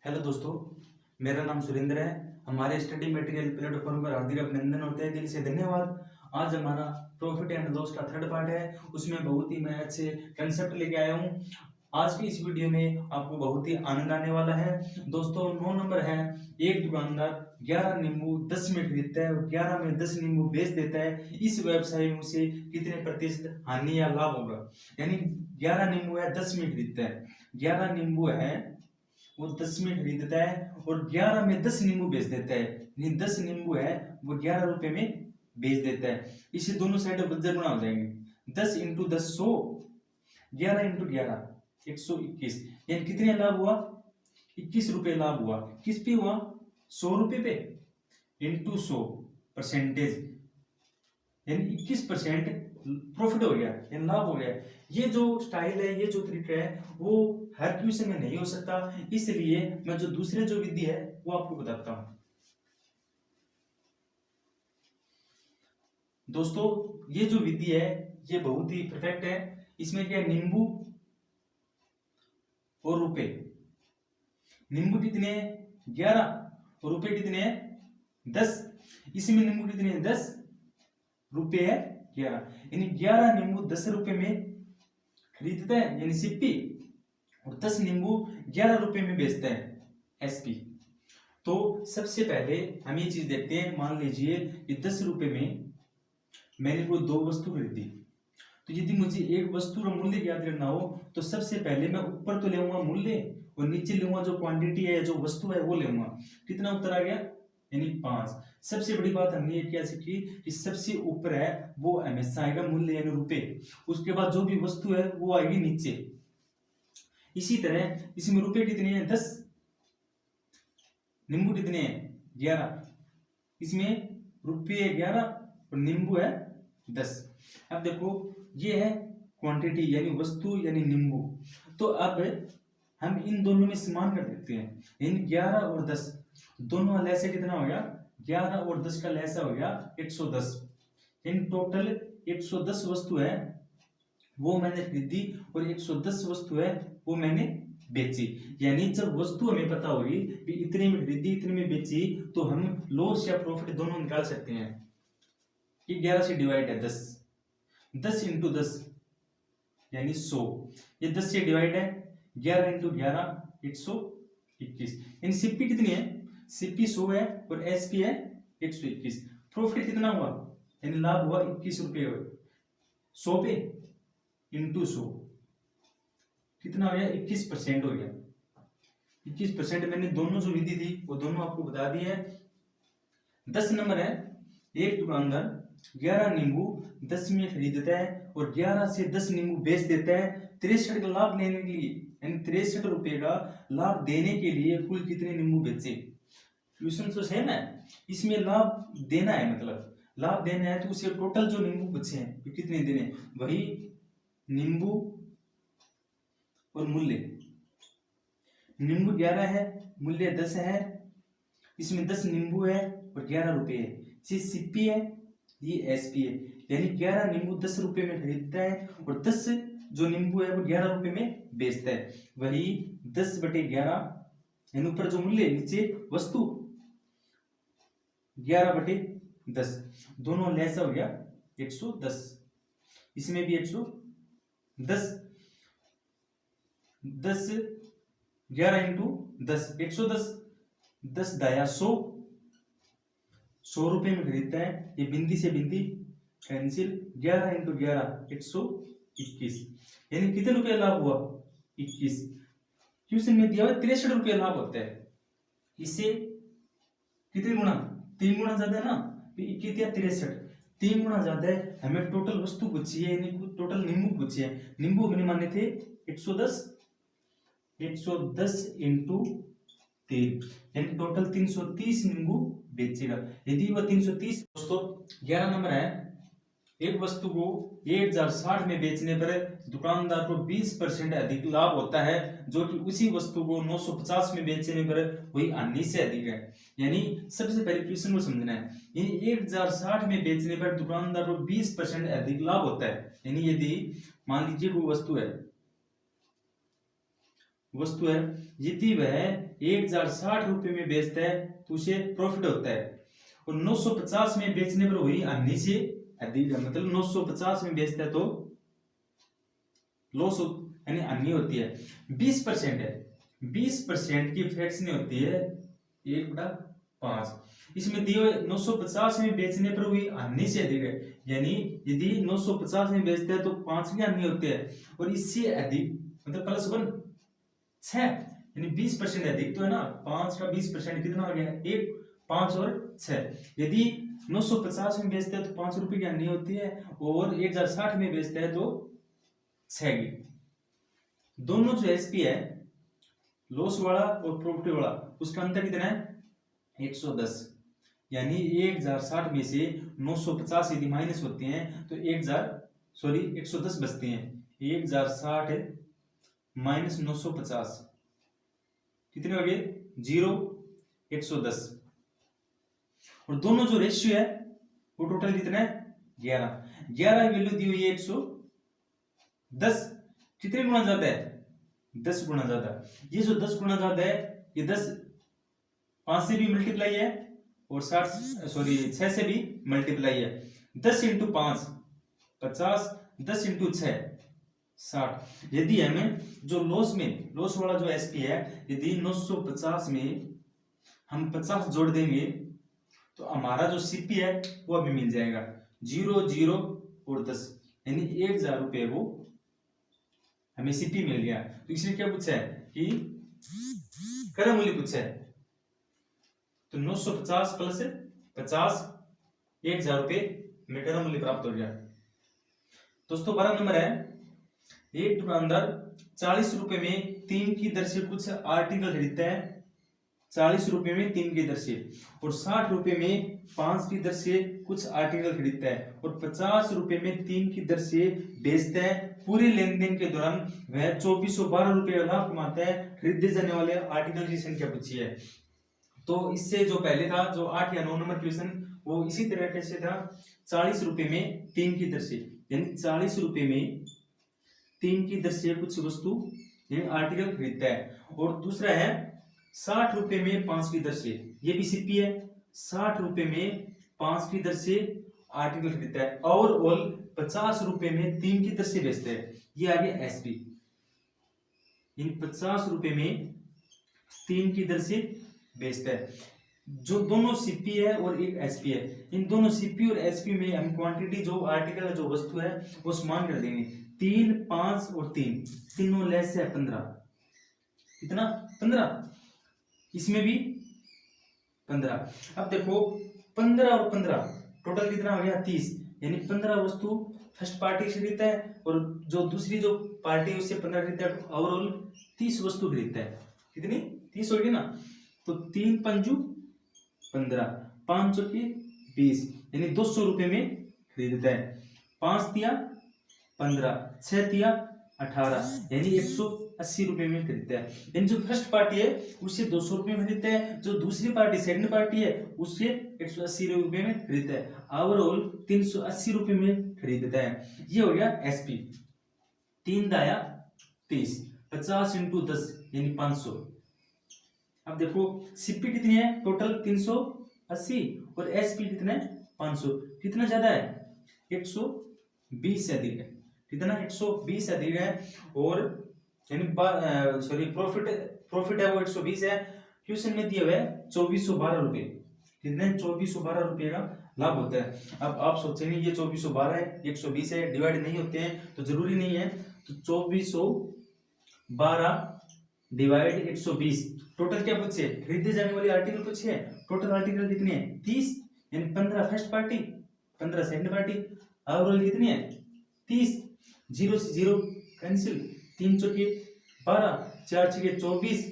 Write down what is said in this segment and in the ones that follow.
Hello दोस्तों, मेरा नाम सुरेंद्र है। हमारे स्टडी मटेरियल प्लेटफॉर्म पर हार्दिक अभिनंदन होते हैं, दिल से धन्यवाद। आज हमारा प्रॉफिट एंड लॉस का थर्ड पार्ट है, उसमें बहुत ही मैं अच्छे कंसेप्ट लेके आया हूँ। आज की इस वीडियो में आपको बहुत ही आनंद आने वाला है। दोस्तों 9 नंबर है, एक दुकानदार 11 नींबू 10 में खरीदता है और 11 में 10 नींबू बेच देता है। इस व्यवसाय में उसे कितने प्रतिशत हानि या लाभ होगा। यानी 11 नींबू है 10 में खरीदता है, 11 नींबू है वो 10 में खरीदता है और 11 में 10 नींबू बेच देता है। यानी 10 नींबू है वो 11 रुपए में बेच देता है। इसे दोनों साइड बज्जर गुणा हो जाएंगे। 10 इंटू 10 100, 11 इंटू 11 121। यानी कितने लाभ हुआ? 21 रुपए लाभ हुआ। किस पे हुआ? 100 रुपए पे इंटू 100% यानी 21% प्रॉफिट हो गया, यानी लाभ हो गया। ये जो स्टाइल है, ये जो तरीका है वो हर क्वेश्चन में नहीं हो सकता, इसलिए मैं जो दूसरे जो विधि है वो आपको बताता हूं। दोस्तों ये जो विधि है ये बहुत ही परफेक्ट है। इसमें क्या है? नींबू और रुपए। नींबू कितने हैं? 11 और रुपए कितने हैं? 10। इसमें नींबू कितने हैं? 10, रुपए है 11। यानी 11 नींबू 10 रुपए में खरीदता है यानी सिप्पी, और 10 नींबू 11 रुपए में बेचता है एसपी। तो सबसे पहले हम ये चीज देखते हैं। मान लीजिए कि 10 रुपए में मैंने कोई 2 वस्तु खरीदी, तो यदि मुझे एक वस्तु का मूल्य ज्ञात करना हो तो सबसे पहले मैं ऊपर तो लेऊंगा मूल्य और नीचे लूंगा जो क्वांटिटी है, जो वस्तु है वो लूंगा। कितना उत्तर आ गया? यानी 5। सबसे बड़ी बात हमने ये क्या सीखी कि सबसे ऊपर है वो हमेशा आएगा मूल्य यानी रुपए, उसके बाद जो भी वस्तु है वो आएगी नीचे। इसी तरह इसमें रुपए कितने हैं? 10, नींबू कितने हैं? 11। इसमें रुपये 11 और नींबू है 10। अब देखो ये है क्वांटिटी यानी वस्तु यानी नींबू। तो अब हम इन दोनों में समान कर देते हैं। इन 11 और 10 दोनों का लैसा कितना हो गया? 11 और 10 का लैसा हो गया 110। इन टोटल 110 वस्तु है वो मैंने खरीदी और 110 वस्तु है वो मैंने बेची। यानी जब वस्तु हमें पता होगी कि इतने में खरीदी इतने में बेची तो हम लॉस या प्रॉफिट दोनों निकाल सकते हैं। कि 11 से डिवाइड है 10, 10 इंटू 10 यानी 100। ये 10 से डिवाइड है 11 इंटू 11 121। यानी सिप्पी कितनी है? सिप्पी 100 है और एसपी है 121। प्रॉफिट कितना हुआ? यानी लाभ हुआ 21 रुपये। 100 पे इंटू 100 कितना हो गया? 21% हो गया। 21% मैंने दोनों जो विधि थी वो दोनों आपको बता दी है। 10 नंबर है, एक दुकानदार 11 नींबू 10 में खरीदता है और 11 से 10 नींबू बेच देता है 63 का लाभ लेने के लिए। यानी 63 रुपए का लाभ देने के लिए कुल कितने नींबू बेचे? क्वेश्चन तो सेम है, इसमें लाभ देना है, मतलब लाभ देना है तो उसे टोटल जो नींबू बचे हैं वो कितने देने, वही नींबू और मूल्य। नींबू 11 है, मूल्य 10 है। इसमें 10 नींबू है और 11 रुपए है। ये सीपी है, ये एसपी है। यानी 11 नींबू 10 रुपए में खरीदता है और 10 जो नींबू है वो 11 रुपए में बेचता है। वही 10/11 यानी ऊपर जो मूल्य नीचे वस्तु 11/10 दोनों लैसा हो गया 110। इसमें भी 110। 10 11 इंटू 10 110। 10 दाया 100 रुपए में खरीदता है। ये बिंदी से बिंदी कैंसिल। 11 इंटू 11 121। यानी कितने रुपए लाभ हुआ? 21। क्वेश्चन में दिया हुआ 63 रुपए लाभ होता है। इससे कितने गुना? 3 गुना ज्यादा है ना, 21 या 63, 3 गुना ज्यादा है। हमें टोटल वस्तु पूछी है, टोटल नींबू पूछे है। नींबू मैंने माने थे 110 इंटू 3 यानी टोटल 330 नींबू बेचेगा। यदि वह 330 दोस्तों 11 नंबर है, एक वस्तु को 1060 में बेचने पर दुकानदार को 20% अधिक लाभ होता है, जो कि उसी वस्तु को 950 में बेचने पर वही हानि से अधिक है। यानी सबसे पहले क्वेश्चन को समझना है। यानी 1060 में बेचने पर दुकानदार को 20% अधिक लाभ होता है। यानी यदि मान लीजिए कोई वस्तु है यदि वह 1060 रुपए में बेचता है तो उसे प्रॉफिट होता है, और 950 में बेचने पर वही हानि से अधिक, मतलब 950 में बेचता है तो लॉस यानी हानि होती है। 20% है, 20% की फ्रैक्शन होती है 1/5। इसमें दिए 950 में बेचने पर हुई हानि से अधिक है, यानी यदि 950 में बेचते हैं तो 5 की हानि होती है, और इससे अधिक मतलब +1 6, यानी 20% अधिक तो है ना। 5 का 20% कितना हो गया? 1, 5 और 6। यदि 950 में बेचते हैं तो 5 रुपए की हानि होती है, और 1060 में बेचते हैं तो 6 की। दोनों जो एसपी है, लॉस वाला और प्रॉफिट वाला, उसका अंतर कितना है? 110। यानी 1060 में से 950 यदि माइनस होते हैं तो 110 बचते हैं। 1060 माइनस 950 कितने हो गए? 0, 110। और दोनों जो रेशियो है वो टोटल कितना है? 11। 11 वैल्यू दी हुई है 110। कितने गुना ज्यादा है? 10 गुना ज्यादा। ये जो 10 गुना ज्यादा है, ये 10 5 से भी मल्टीप्लाई है और 6 से भी मल्टीप्लाई है। 10 × 5 50, 10 × 6 60। यदि हमें जो लॉस वाला जो एसपी है, यदि 950 में हम 50 जोड़ देंगे तो हमारा जो सीपी है वो हमें मिल जाएगा 0, 0 और 10, यानी 1000 रुपये वो हमें सीपी मिल गया। तो इसने क्या पूछा है कि क्रय मूल्य पूछा है, तो 950 प्लस 50 1000 रुपये में क्रय मूल्य प्राप्त हो गया। दोस्तों 12 नंबर है, एक दुकानदार 40 रुपए में 3 की दर से कुछ आर्टिकल खरीदता है, 40 रुपए में 3 की दर से, और 60 रुपए में 5 की दर से कुछ आर्टिकल खरीदता है, और 50 रुपए में 3 की दर से बेचता है। पूरे लेन देन के दौरान वह 2412 रुपए लाभ कमाता है। खरीदे जाने वाले आर्टिकल की संख्या पूछी है। तो इससे जो पहले था, जो 8 या 9 नंबर क्वेश्चन, वो इसी तरह कैसे था, 40 रुपए में 3 की दर से, यानी 40 रुपए में 3 की दर से कुछ वस्तु यानी आर्टिकल खरीदता है। और दूसरा है 60 रुपए में 5 की दर से, ये भी सीपी है। 60 रुपए में 5 की दर से आर्टिकल खरीदता है, और 50 रुपए में 3 की दर से बेचता है। ये आ गया एसपी। इन 50 रुपए में 3 की दर से बेचता है। जो दोनों सीपी है और एक एसपी है, इन दोनों सीपी और एसपी में हम क्वांटिटी, जो आर्टिकल है, जो वस्तु है, वो समान कर देंगे। 3, 5 और 3 तीनों लेस है 15। कितना? 15। इसमें भी 15। अब देखो 15 और 15 टोटल कितना हो गया? 30। यानी 15 वस्तु फर्स्ट पार्टी से खरीदता है, और जो दूसरी जो पार्टी है उससे 15 खरीदता है। ओवरऑल 30 वस्तु खरीदता है। कितनी? 30 होगी ना। तो 3 पंजू 15, 5 चौके 20, यानी 200 रुपए में खरीदता है। 5 तिया 15, 6 तिया 18, यानी 180 रुपए में खरीदता है। यानी जो फर्स्ट पार्टी है उससे 200 रुपए में खरीदता है, जो दूसरी पार्टी सेकंड पार्टी है उससे 180 रुपए में खरीदता है। ओवरऑल 380 रुपए में खरीदता है। ये हो गया एसपी। 3 दाया 30, 50 × 10 यानी 500। अब देखो सीपी कितनी है? टोटल 380, और एसपी कितना है? 500। कितना ज्यादा है? 120 से अधिक है। कितना? 120 से अधिक है। और यानी प्रॉफिट है वो 120 है। क्वेश्चन में दिया हुआ है 2412 रुपए। कितने? 2412 रुपए का लाभ होता है। अब आप सोचेंगे ये 2412 है, 120 है, डिवाइड नहीं होते हैं, तो जरूरी नहीं है। तो 2412 डिवाइड 120। टोटल क्या पूछे? खरीदे जाने वाले आर्टिकल पूछे। टोटल आर्टिकल कितने हैं? 30, यानी 15 first party, 15 second party. Overall कितनी है? 30। 0 से 0 कैंसिल, 3 चौके 12, 4 छके 24,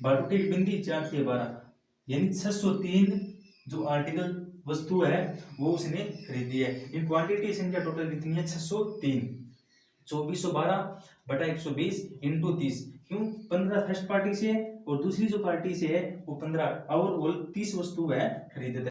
12 की बिंदी 4 के 12, यानी 603 जो आर्टिकल वस्तु है वो उसने खरीदी है। इन क्वांटिटी संख्या टोटल कितनी है? 603। 2412 बटा 120 × 30। क्यों? 15 फर्स्ट पार्टी से है और दूसरी जो पार्टी से है वो 15, और 30 वस्तु है खरीदता है।